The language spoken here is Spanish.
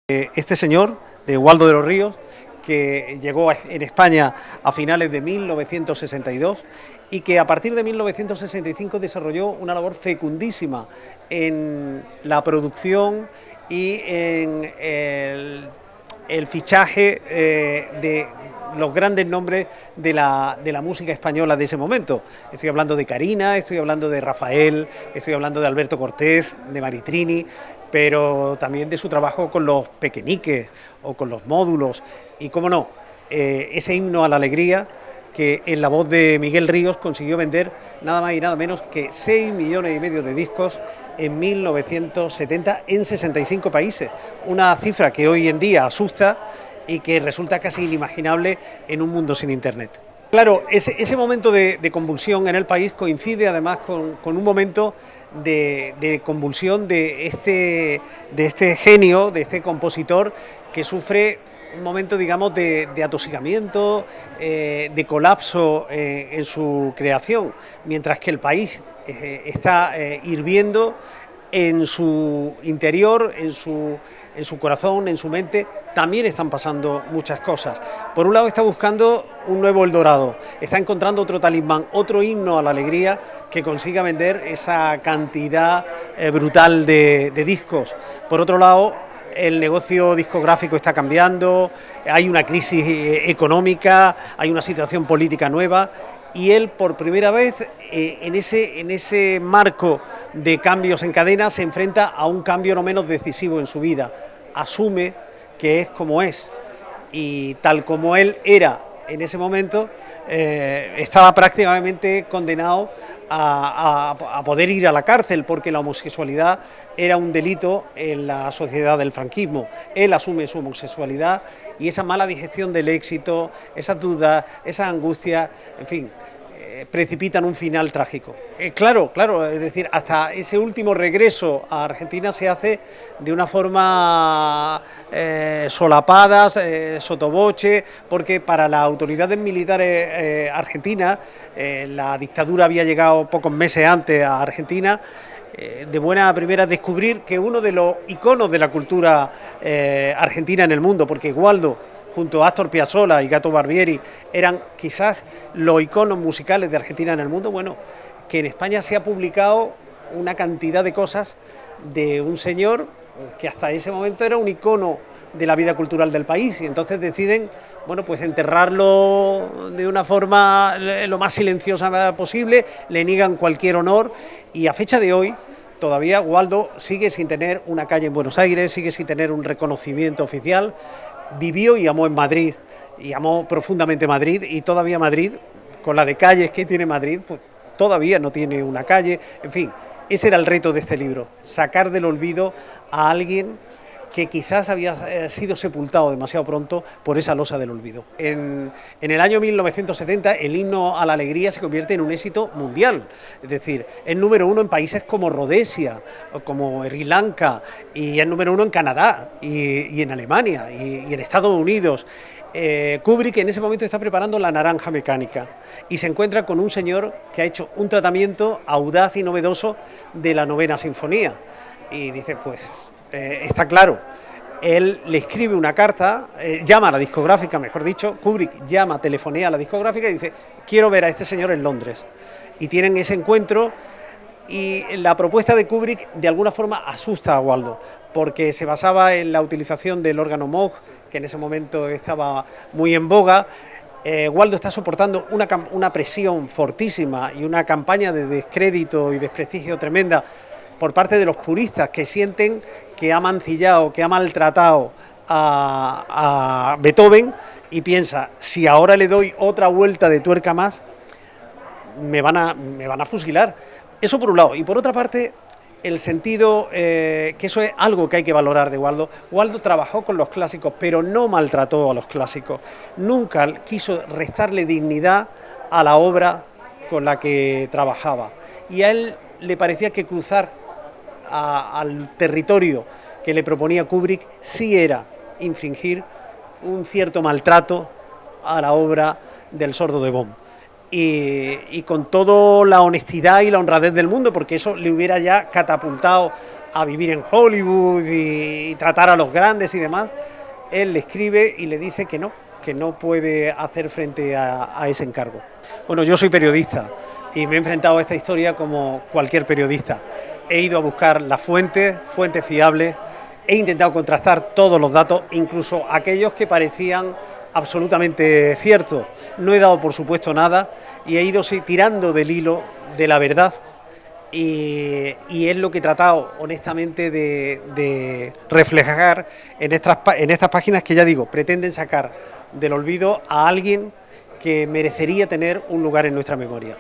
Este señor, de Waldo de los Ríos, que llegó en España a finales de 1962 y que a partir de 1965 desarrolló una labor fecundísima en la producción y en el fichaje de los grandes nombres de la música española de ese momento. Estoy hablando de Carina, estoy hablando de Rafael, estoy hablando de Alberto Cortés, de Maritrini, pero también de su trabajo con los pequeñiques o con los módulos y, cómo no, ese himno a la alegría que en la voz de Miguel Ríos consiguió vender nada más y nada menos que 6,5 millones de discos en 1970 en 65 países, una cifra que hoy en día asusta y que resulta casi inimaginable en un mundo sin Internet. Claro, ese momento de convulsión en el país coincide además con un momento de convulsión de este genio, de este compositor que sufre un momento, digamos, de atosigamiento, de colapso en su creación, mientras que el país está hirviendo en su interior, en su corazón, en su mente, también están pasando muchas cosas. Por un lado está buscando un nuevo Eldorado, está encontrando otro talismán, otro himno a la alegría que consiga vender esa cantidad brutal de discos. Por otro lado, el negocio discográfico está cambiando, hay una crisis económica, hay una situación política nueva y él por primera vez en ese marco de cambios en cadena se enfrenta a un cambio no menos decisivo en su vida. Asume que es como es y tal como él era en ese momento, estaba prácticamente condenado a poder ir a la cárcel porque la homosexualidad era un delito en la sociedad del franquismo. Él asume su homosexualidad y esa mala digestión del éxito, esas dudas, esas angustias, en fin, precipitan un final trágico. Claro, es decir, hasta ese último regreso a Argentina se hace de una forma solapada, sotoboche, porque para las autoridades militares argentinas, la dictadura había llegado pocos meses antes a Argentina, de buena primera descubrir que uno de los iconos de la cultura argentina en el mundo, porque Waldo, junto a Astor Piazzolla y Gato Barbieri, eran quizás los iconos musicales de Argentina en el mundo, bueno, que en España se ha publicado una cantidad de cosas de un señor que hasta ese momento era un icono de la vida cultural del país y entonces deciden, bueno, pues enterrarlo de una forma lo más silenciosa posible, le niegan cualquier honor y a fecha de hoy todavía Waldo sigue sin tener una calle en Buenos Aires, sigue sin tener un reconocimiento oficial. Vivió y amó en Madrid, y amó profundamente Madrid, y todavía Madrid, con la de calles que tiene Madrid, pues todavía no tiene una calle, en fin, ese era el reto de este libro, sacar del olvido a alguien que quizás había sido sepultado demasiado pronto por esa losa del olvido. En el año 1970 el himno a la alegría se convierte en un éxito mundial, es decir, es número uno en países como Rhodesia, como Sri Lanka, y es número uno en Canadá, y en Alemania, y en Estados Unidos. Kubrick en ese momento está preparando La naranja mecánica y se encuentra con un señor que ha hecho un tratamiento audaz y novedoso de la novena sinfonía y dice, pues está claro. Él le escribe una carta, llama a la discográfica, mejor dicho, Kubrick telefonea a la discográfica y dice, quiero ver a este señor en Londres. Y tienen ese encuentro y la propuesta de Kubrick de alguna forma asusta a Waldo, porque se basaba en la utilización del órgano Moog, que en ese momento estaba muy en boga. Waldo está soportando una presión fortísima y una campaña de descrédito y desprestigio tremenda por parte de los puristas que sienten que ha mancillado, que ha maltratado a Beethoven y piensa, si ahora le doy otra vuelta de tuerca más, me van a fusilar. Eso por un lado. Y por otra parte, el sentido, que eso es algo que hay que valorar de Waldo. Waldo trabajó con los clásicos, pero no maltrató a los clásicos. Nunca quiso restarle dignidad a la obra con la que trabajaba. Y a él le parecía que cruzar al territorio que le proponía Kubrick sí era infringir un cierto maltrato a la obra del sordo de Böhm. Y con toda la honestidad y la honradez del mundo, porque eso le hubiera ya catapultado a vivir en Hollywood y tratar a los grandes y demás, él le escribe y le dice que no puede hacer frente a ese encargo. Bueno, yo soy periodista y me he enfrentado a esta historia como cualquier periodista. He ido a buscar las fuentes fiables, he intentado contrastar todos los datos, incluso aquellos que parecían absolutamente ciertos. No he dado por supuesto nada y he ido tirando del hilo de la verdad y es lo que he tratado honestamente de reflejar en estas páginas que, ya digo, pretenden sacar del olvido a alguien que merecería tener un lugar en nuestra memoria.